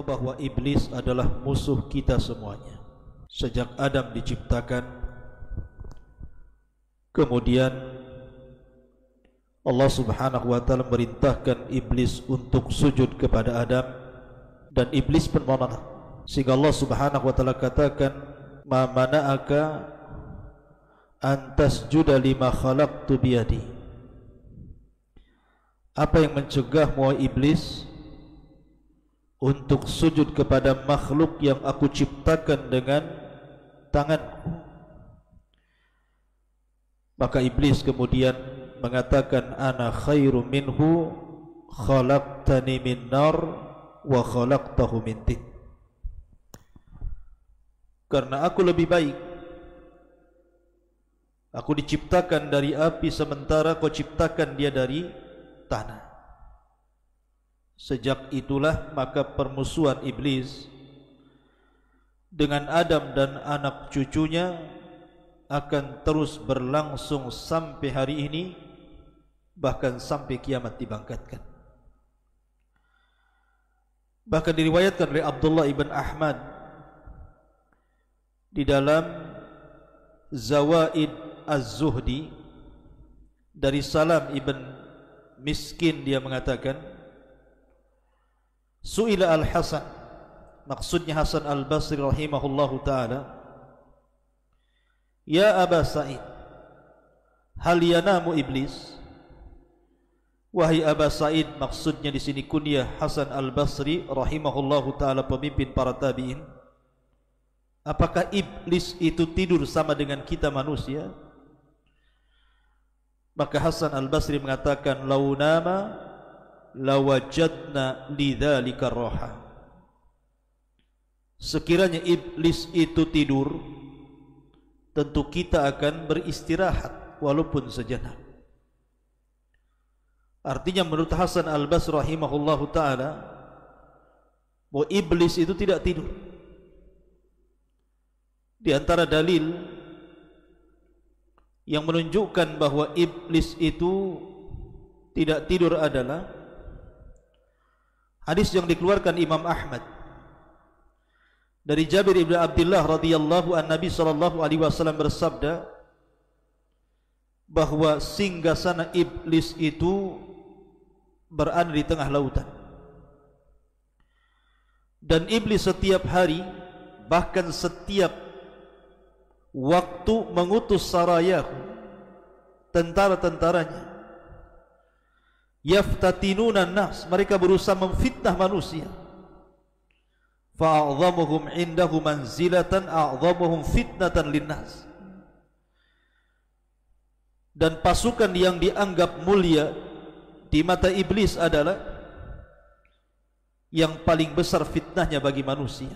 tahu bahwa iblis adalah musuh kita semuanya. Sejak Adam diciptakan, kemudian Allah Subhanahu wa ta'ala merintahkan iblis untuk sujud kepada Adam, dan iblis pun menolak. Sehingga Allah Subhanahu wa ta'ala katakan, ma mana'aka an tasjuda lima khalaqtu biyadi. Apa yang mencegahmu iblis untuk sujud kepada makhluk yang aku ciptakan dengan tanganku? Maka iblis kemudian mengatakan, ana khairu minhu khalaqtani min nar wa khalaqtahu min tin. Karena aku lebih baik, aku diciptakan dari api sementara kau ciptakan dia dari tanah. Sejak itulah maka permusuhan iblis dengan Adam dan anak cucunya akan terus berlangsung sampai hari ini, bahkan sampai kiamat dibangkitkan. Bahkan diriwayatkan oleh Abdullah ibn Ahmad di dalam Zawaid Az-Zuhdi dari Salam ibn Miskin, dia mengatakan, Su'ila al-Hasan, maksudnya Hasan al-Basri rahimahullahu ta'ala, ya Aba Sa'id, hal yanamu iblis? Wahai Aba Sa'id, maksudnya di sini kunyah Hasan al-Basri rahimahullahu ta'ala, pemimpin para tabi'in, apakah iblis itu tidur sama dengan kita manusia? Maka Hasan al-Basri mengatakan, lau nama lawajadna lidzalika roha. Sekiranya iblis itu tidur, tentu kita akan beristirahat walaupun sejenak. Artinya menurut Hasan al-Basri rahimahullahu ta'ala, bahwa iblis itu tidak tidur. Di antara dalil yang menunjukkan bahwa iblis itu tidak tidur adalah hadis yang dikeluarkan Imam Ahmad dari Jabir ibn Abdullah radhiyallahu an, Nabi sallallahu alaihi wasallam bersabda bahwa singgasana iblis itu berada di tengah lautan, dan iblis setiap hari, bahkan setiap waktu, mengutus sarayahu, tentara-tentaranya, yaftatinuna nas, mereka berusaha memfitnah manusia, fa'adhamuhum indahu manzilatan a'dhamuhum fitnatan linnas, dan pasukan yang dianggap mulia di mata iblis adalah yang paling besar fitnahnya bagi manusia.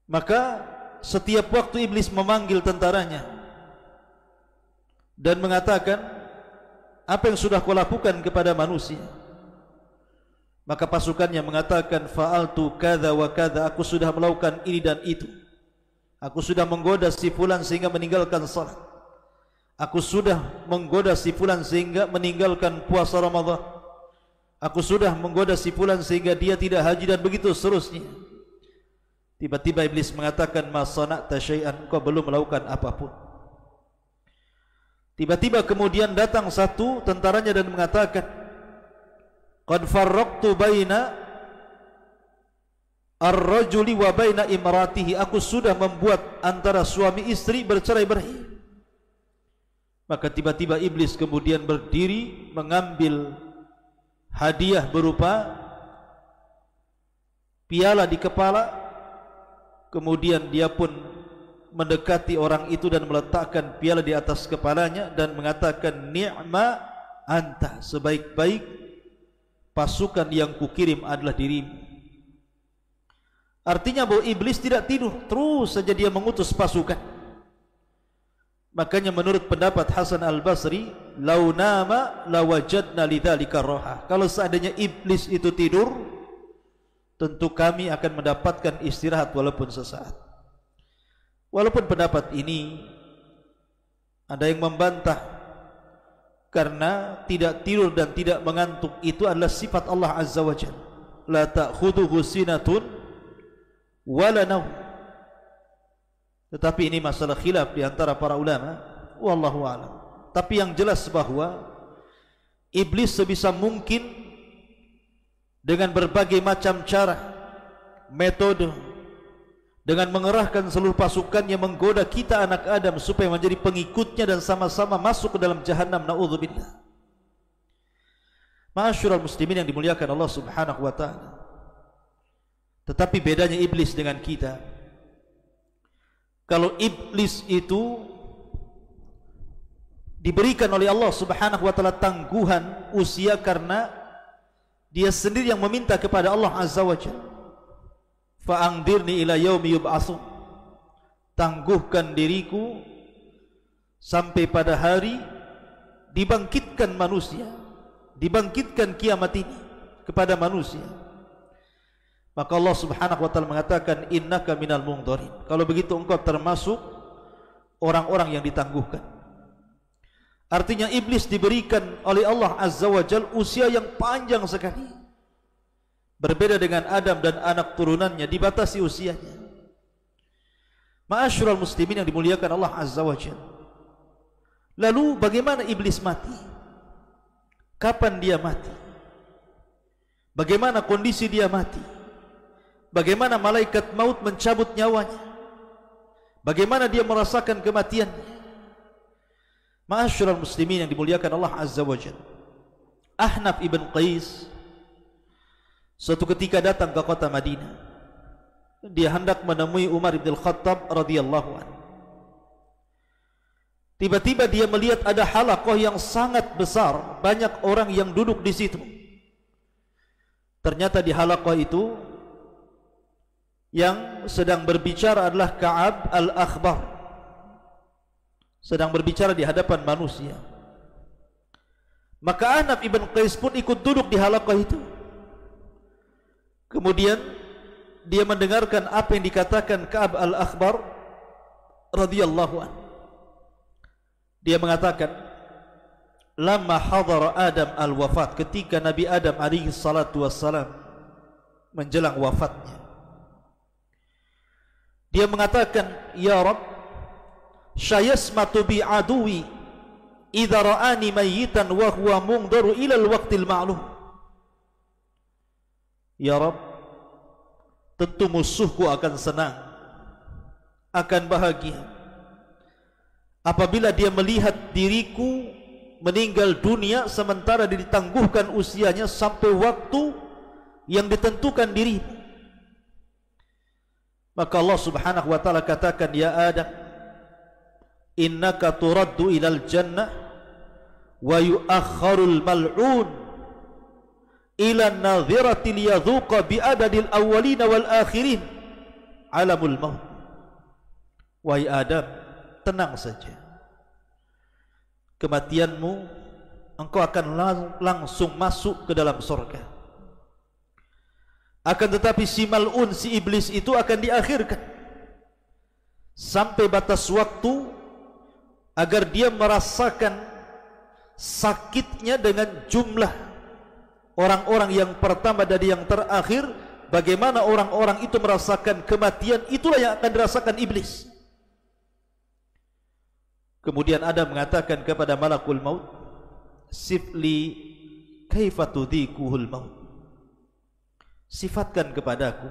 Maka setiap waktu iblis memanggil tentaranya dan mengatakan, apa yang sudah kau lakukan kepada manusia? Maka pasukannya mengatakan, fa'altu kadza wa kadza, aku sudah melakukan ini dan itu. Aku sudah menggoda si fulan sehingga meninggalkan salat. Aku sudah menggoda si fulan sehingga meninggalkan puasa Ramadan. Aku sudah menggoda si fulan sehingga dia tidak haji, dan begitu seterusnya. Tiba-tiba iblis mengatakan, ma sana'ta syai'an, kau belum melakukan apapun. Tiba-tiba kemudian datang satu tentaranya dan mengatakan, qad farraqtu baina ar-rajuli wa baina imratihi, aku sudah membuat antara suami istri bercerai-berai. Maka tiba-tiba iblis kemudian berdiri, mengambil hadiah berupa piala di kepala. Kemudian dia pun mendekati orang itu dan meletakkan piala di atas kepalanya dan mengatakan, ni'ma anta, sebaik-baik pasukan yang kukirim adalah dirimu. Artinya bahwa iblis tidak tidur, terus saja dia mengutus pasukan. Makanya menurut pendapat Hasan al-Basri, lau nama lawajadna lidzalika roha, kalau seandainya iblis itu tidur, tentu kami akan mendapatkan istirahat walaupun sesaat. Walaupun pendapat ini ada yang membantah, karena tidak tidur dan tidak mengantuk itu adalah sifat Allah Azza wa Jalla. la ta'khudhuhu sinatun wala nawm. Tetapi ini masalah khilaf di antara para ulama, wallahu a'lam. Tapi yang jelas bahwa iblis sebisa mungkin dengan berbagai macam cara, metode, dengan mengerahkan seluruh pasukannya menggoda kita anak Adam supaya menjadi pengikutnya dan sama-sama masuk ke dalam jahannam, na'udzubillah. Ma'asyiral muslimin yang dimuliakan Allah Subhanahu wa taala. Tetapi bedanya iblis dengan kita, kalau iblis itu diberikan oleh Allah Subhanahu wa taala tangguhan usia karena dia sendiri yang meminta kepada Allah Azza wa Jalla, fa'angdirni ila yaumi yub'atsun, tangguhkan diriku sampai pada hari dibangkitkan manusia, dibangkitkan kiamat ini kepada manusia. Maka Allah Subhanahu wa taala mengatakan, innaka minal mundharin. Kalau begitu engkau termasuk orang-orang yang ditangguhkan. Artinya iblis diberikan oleh Allah Azza wa Jalla usia yang panjang sekali. Berbeda dengan Adam dan anak turunannya, dibatasi usianya. Ma'asyiral muslimin yang dimuliakan Allah Azza wa Jalla. Lalu bagaimana iblis mati? Kapan dia mati? Bagaimana kondisi dia mati? Bagaimana malaikat maut mencabut nyawanya? Bagaimana dia merasakan kematiannya? Ma'asyiral muslimin yang dimuliakan Allah Azza wa Jalla. Ahnaf ibn Qais suatu ketika datang ke kota Madinah. Dia hendak menemui Umar bin Khattab radhiyallahu anhu. Tiba-tiba dia melihat ada halaqah yang sangat besar, banyak orang yang duduk di situ. Ternyata di halaqah itu yang sedang berbicara adalah Ka'ab al-Akhbar, sedang berbicara di hadapan manusia. Maka Ahnaf ibn Qais pun ikut duduk di halaqah itu. Kemudian dia mendengarkan apa yang dikatakan Ka'ab al-Akhbar radhiyallahu anhu. Dia mengatakan, lamma hadara Adam al-wafat, ketika Nabi Adam alaihi salatu wassalam menjelang wafatnya, dia mengatakan, ya Rabb, syayasmatu bi aduwi idza ra'ani mayyitan wa huwa mungdaru ila al-waqtil ma'lum. Ya Rabb, tentu musuhku akan senang, akan bahagia apabila dia melihat diriku meninggal dunia sementara ditangguhkan usianya sampai waktu yang ditentukan dirimu. Maka Allah Subhanahu wa taala katakan, ya Adam, innaka turaddu ilal jannah wa yu'akhkharul mal'un ila an-nadhirati liyadhuqa bi'adadil awwalin wal akhirin alamul maut. Wahai Adam, tenang saja, kematianmu engkau akan langsung masuk ke dalam surga. Akan tetapi si mal'un, si iblis itu akan diakhirkan sampai batas waktu agar dia merasakan sakitnya dengan jumlah orang-orang yang pertama dari yang terakhir. Bagaimana orang-orang itu merasakan kematian, itulah yang akan dirasakan iblis. Kemudian Adam mengatakan kepada malakul maut, sifli kaifa tudhikuhul maut, sifatkan kepadaku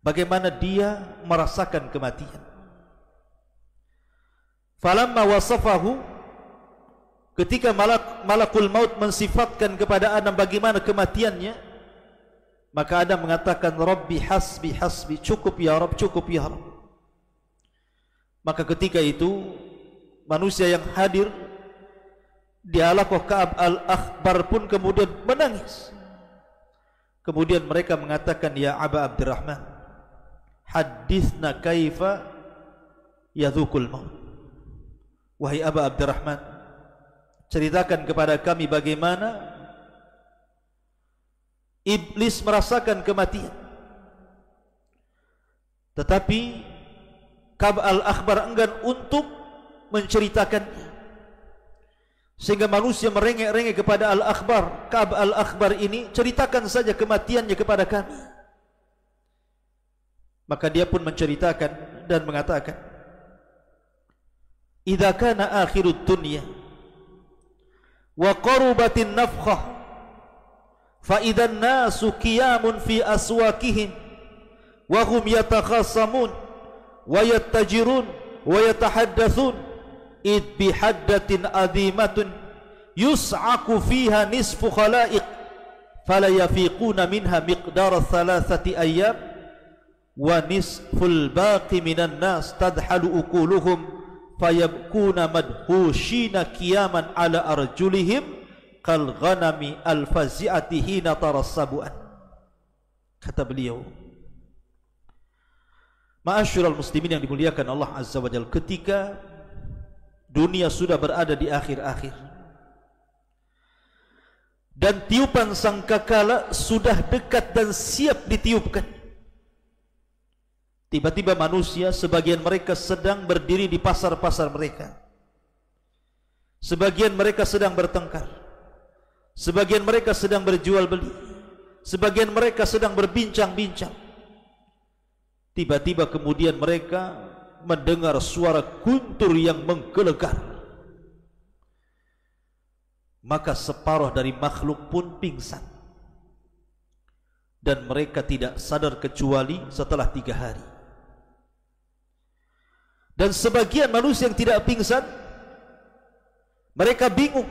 bagaimana dia merasakan kematian. Falamma wasafahu, ketika malakul maut mensifatkan kepada Adam bagaimana kematiannya, maka Adam mengatakan, Rabbi hasbi hasbi, cukup ya Rabb, cukup ya Rabb. Maka ketika itu manusia yang hadir di halaqah Ka'ab al-Akhbar pun kemudian menangis. Kemudian mereka mengatakan, ya Aba Abdurrahman, hadithna kaifa yadhukul maut. Wahai Aba Abdurrahman, ceritakan kepada kami bagaimana iblis merasakan kematian. Tetapi Ka'ab al-Akhbar enggan untuk menceritakannya. Sehingga manusia merengek-rengek kepada Al-Akhbar. Ka'ab Al-Akhbar ini, ceritakan saja kematiannya kepada kami. Maka dia pun menceritakan dan mengatakan, idza kana akhirud dunya wa qarubatin nafkhah fa idzan nasu qiyamun fi aswaqihim wa hum yatakhasamun wa yattajirun wa yatahaddatsun id bihaddatin azimatun yus'aku fiha nisfu khalaiq fala yafiquna minha miqdara thalathati ayyam wa nisful baqi minan nas tadhalu uquluhum fayabkuna madhushina qiyaman ala arjulihim kal ghanami al fazi'ati hina tarassabuan. Kata beliau, ma'asyiral muslimin yang dimuliakan Allah Azza wa Jalla, ketika dunia sudah berada di akhir-akhir dan tiupan sangkakala sudah dekat dan siap ditiupkan, tiba-tiba manusia, sebagian mereka sedang berdiri di pasar-pasar mereka, sebagian mereka sedang bertengkar, sebagian mereka sedang berjual beli, sebagian mereka sedang berbincang-bincang. Tiba-tiba kemudian mereka mendengar suara guntur yang menggelegar. Maka separuh dari makhluk pun pingsan, dan mereka tidak sadar kecuali setelah 3 hari. Dan sebagian manusia yang tidak pingsan, mereka bingung,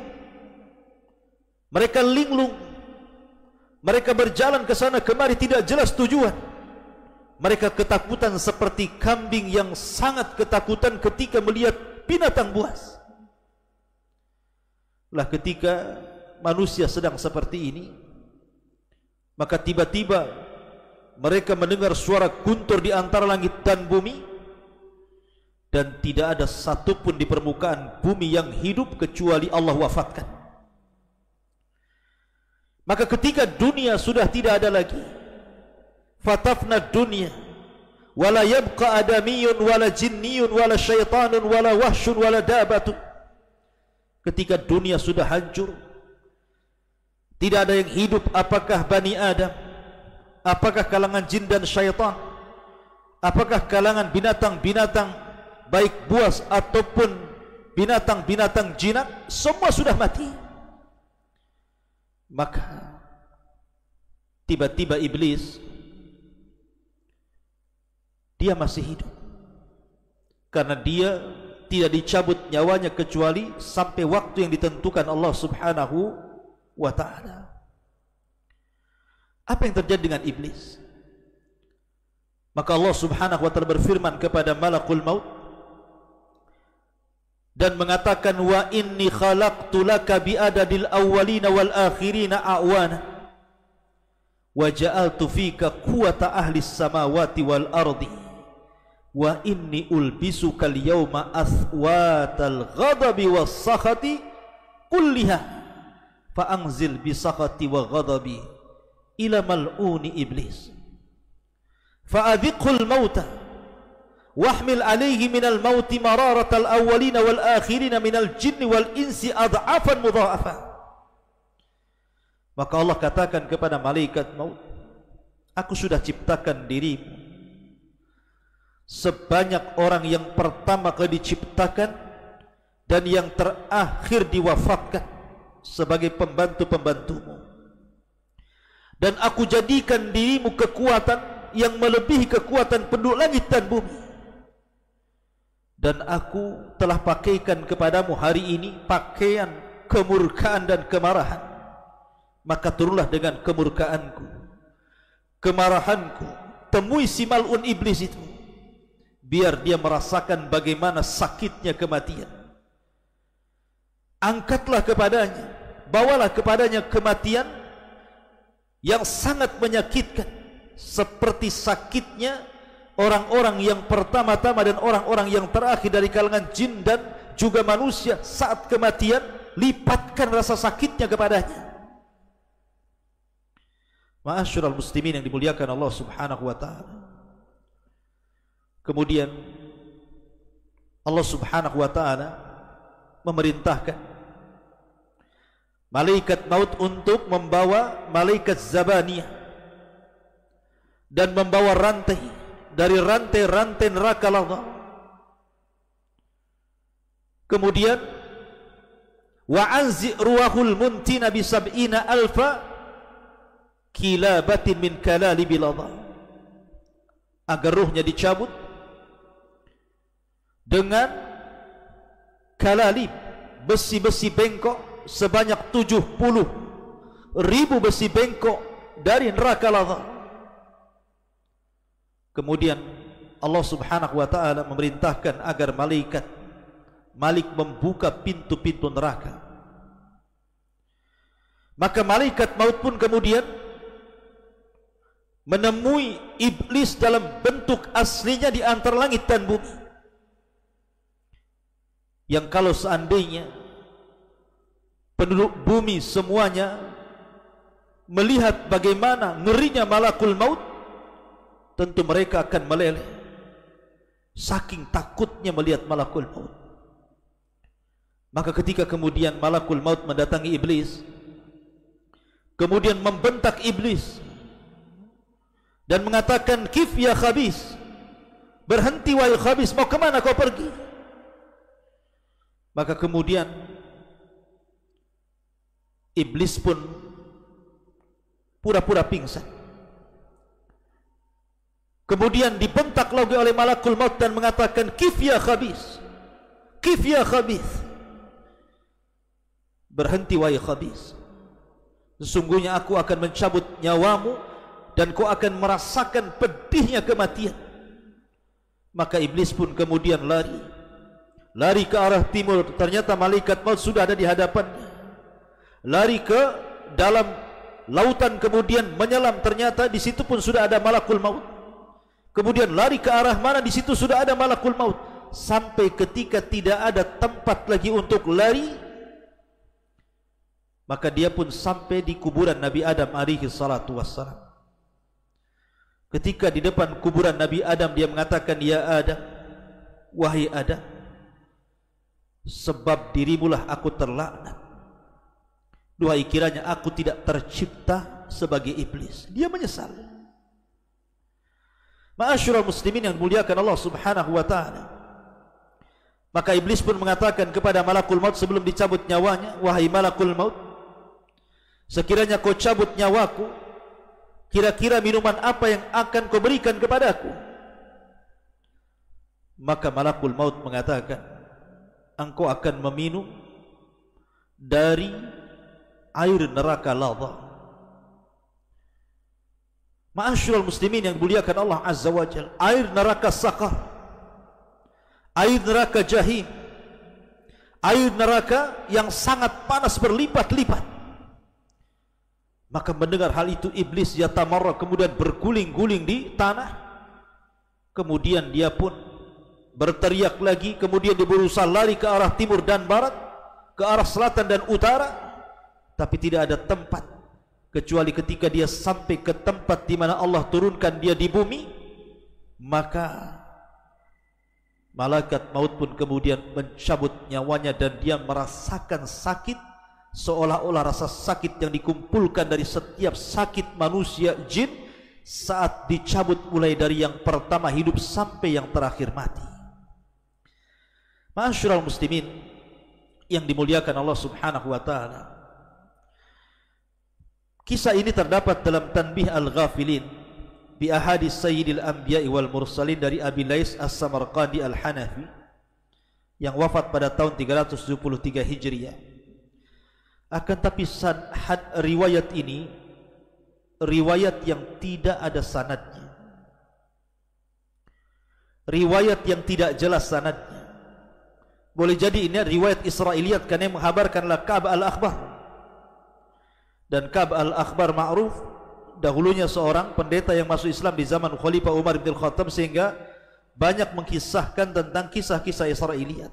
mereka linglung, mereka berjalan ke sana kemari tidak jelas tujuan. Mereka ketakutan seperti kambing yang sangat ketakutan ketika melihat binatang buas. Lah ketika manusia sedang seperti ini, maka tiba-tiba mereka mendengar suara guntur di antara langit dan bumi, dan tidak ada satupun di permukaan bumi yang hidup kecuali Allah wafatkan. Maka ketika dunia sudah tidak ada lagi, fatafna dunya wala yabqa adamiyun wala jinniyun wala syaitanun wala wahsyun wala dabatun. Ketika dunia sudah hancur, tidak ada yang hidup, apakah Bani Adam, apakah kalangan jin dan syaitan, apakah kalangan binatang-binatang baik buas ataupun binatang-binatang jinak, semua sudah mati. Maka tiba-tiba iblis, dia masih hidup, karena dia tidak dicabut nyawanya kecuali sampai waktu yang ditentukan Allah Subhanahu wa ta'ala. Apa yang terjadi dengan iblis? Maka Allah Subhanahu wa ta'ala berfirman kepada malakul maut dan mengatakan, wa inni khalaqtu laka bi'adadil awwalina wal akhirina a'wana wa ja'altu fika quwwata ahlis samawati wal ardi wa inni ulbisuka al-yawma athwatal ghadabi was sakhati kulliha fa anzil bi sakhati wa ghadabi ila mal'uni iblis fa adhiqhul mauta wahmil alayhi minal mauti mararatal awwalina wal akhirina minal jinni wal insi adhafan mudha'afa. Maka Allah katakan kepada malaikat maut, aku sudah ciptakan dirimu sebanyak orang yang pertama kali diciptakan dan yang terakhir diwafatkan sebagai pembantu-pembantumu, dan aku jadikan dirimu kekuatan yang melebihi kekuatan penduduk langit dan bumi, dan aku telah pakaikan kepadamu hari ini pakaian kemurkaan dan kemarahan. Maka turunlah dengan kemurkaanku, kemarahanku, temui si mal'un iblis itu, biar dia merasakan bagaimana sakitnya kematian. Angkatlah kepadanya, bawalah kepadanya kematian yang sangat menyakitkan, seperti sakitnya orang-orang yang pertama-tama dan orang-orang yang terakhir dari kalangan jin dan juga manusia saat kematian. Lipatkan rasa sakitnya kepadanya. Ma'asyiral muslimin yang dimuliakan Allah Subhanahu wa ta'ala. Kemudian Allah Subhanahu wa ta'ala memerintahkan malaikat maut untuk membawa malaikat Zabaniyah dan membawa rantai dari rantai-rantai neraka Ladha. Kemudian wa anzi ruhul muntina bi sab'ina alfa kilabatin min kalalibi Ladha, agar ruhnya dicabut dengan kalalib, besi-besi bengkok sebanyak 70.000 besi bengkok dari neraka Ladha. Kemudian Allah Subhanahu wa taala memerintahkan agar Malik membuka pintu-pintu neraka. Maka malaikat maut pun kemudian menemui iblis dalam bentuk aslinya di antara langit dan bumi, yang kalau seandainya penduduk bumi semuanya melihat bagaimana ngerinya malakul maut, tentu mereka akan meleleh saking takutnya melihat malakul maut. Maka ketika kemudian malakul maut mendatangi iblis, kemudian membentak iblis dan mengatakan, kif ya khabis, berhenti wahai khabis, mau kemana kau pergi? Maka kemudian iblis pun pura-pura pingsan. Kemudian dibentak lagi oleh malakul maut dan mengatakan, kif ya khabis, kif ya khabis, berhenti wahai khabis, sesungguhnya aku akan mencabut nyawamu dan kau akan merasakan pedihnya kematian. Maka iblis pun kemudian lari ke arah timur. Ternyata malaikat maut sudah ada di hadapannya. Lari ke dalam lautan, kemudian menyelam, ternyata di situ pun sudah ada malakul maut. Kemudian lari ke arah mana, di situ sudah ada malakul maut. Sampai ketika tidak ada tempat lagi untuk lari, maka dia pun sampai di kuburan Nabi Adam alaihi salatu wassalam. Ketika di depan kuburan Nabi Adam, dia mengatakan, ya Adam, wahai Adam, sebab dirimulah aku terlaknat. Duhai kiranya aku tidak tercipta sebagai iblis. Dia menyesal. Ma'asyiral muslimin yang dimuliakan Allah Subhanahu wa taala. Maka iblis pun mengatakan kepada malakul maut sebelum dicabut nyawanya, wahai malakul maut, sekiranya kau cabut nyawaku, kira-kira minuman apa yang akan kau berikan kepadaku? Maka malakul maut mengatakan, engkau akan meminum dari air neraka Ladha. Ma'asyiral muslimin yang dimuliakan Allah Azza wa Jalla, air neraka Saqar, air neraka Jahim, air neraka yang sangat panas berlipat-lipat. Maka mendengar hal itu iblis yatamarra, kemudian berguling-guling di tanah. Kemudian dia pun berteriak lagi, kemudian dia berusaha lari ke arah timur dan barat, ke arah selatan dan utara, tapi tidak ada tempat kecuali ketika dia sampai ke tempat di mana Allah turunkan dia di bumi. Maka malaikat maut pun kemudian mencabut nyawanya dan dia merasakan sakit, seolah-olah rasa sakit yang dikumpulkan dari setiap sakit manusia jin saat dicabut mulai dari yang pertama hidup sampai yang terakhir mati. Ma'asyiral muslimin yang dimuliakan Allah Subhanahu wa taala, kisah ini terdapat dalam Tanbih Al-Ghafilin bi ahadits sayyidil anbiya'i wal mursalin dari Abi Lais As-Samarqandi Al-Hanafi yang wafat pada tahun 373 Hijriah. Akan tapi riwayat ini riwayat yang tidak ada sanadnya, riwayat yang tidak jelas sanadnya. Boleh jadi ini riwayat Israiliyat karena yang menghabarkanlah Ka'b al-Akhbar, dan Ka'b al-Akhbar ma'ruf dahulunya seorang pendeta yang masuk Islam di zaman Khalifah Umar bin Khattab, sehingga banyak mengkisahkan tentang kisah-kisah Israiliyat.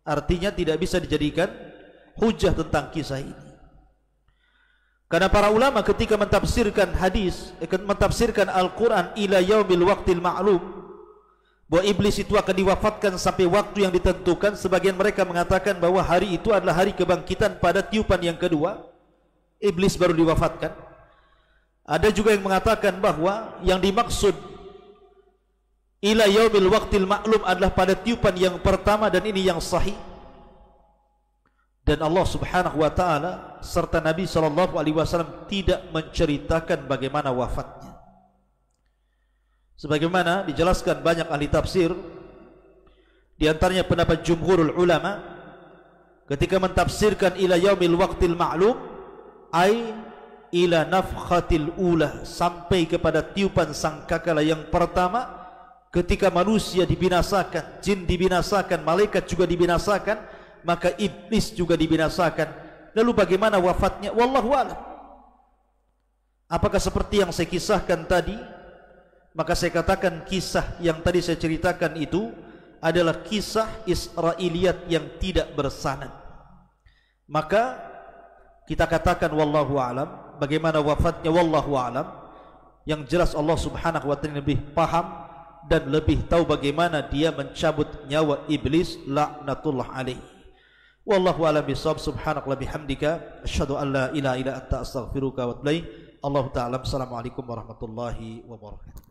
Artinya tidak bisa dijadikan hujah tentang kisah ini. Karena para ulama ketika mentafsirkan hadis, mentafsirkan Al-Quran ila yaumil waqtil ma'lum, bahwa iblis itu akan diwafatkan sampai waktu yang ditentukan. Sebagian mereka mengatakan bahwa hari itu adalah hari kebangkitan pada tiupan yang kedua, iblis baru diwafatkan. Ada juga yang mengatakan bahwa yang dimaksud ila yaumil waqtil ma'lum adalah pada tiupan yang pertama, dan ini yang sahih. Dan Allah Subhanahu wa taala serta Nabi sallallahu alaihi wasallam tidak menceritakan bagaimana wafatnya. Sebagaimana dijelaskan banyak ahli tafsir, di antaranya pendapat jumhurul ulama ketika mentafsirkan ila yaumil waqtil ma'lum ai ila nafkhatil ula, sampai kepada tiupan sangkakala yang pertama ketika manusia dibinasakan, jin dibinasakan, malaikat juga dibinasakan, maka iblis juga dibinasakan. Lalu bagaimana wafatnya? Wallahu a'lam. Apakah seperti yang saya kisahkan tadi? Maka saya katakan kisah yang tadi saya ceritakan itu adalah kisah Israiliyat yang tidak bersanad. Maka kita katakan wallahu a'lam. Bagaimana wafatnya? Wallahu a'lam. Yang jelas Allah Subhanahu wa ta'ala lebih paham dan lebih tahu bagaimana dia mencabut nyawa iblis laknatullah alaihi. Wallahu a'lam bishawab. Subhanakallahumma bihamdika asyhadu an la ilaha illa anta astaghfiruka wa atubu ilaik. Allahu ta'ala. Assalamualaikum warahmatullahi wabarakatuh.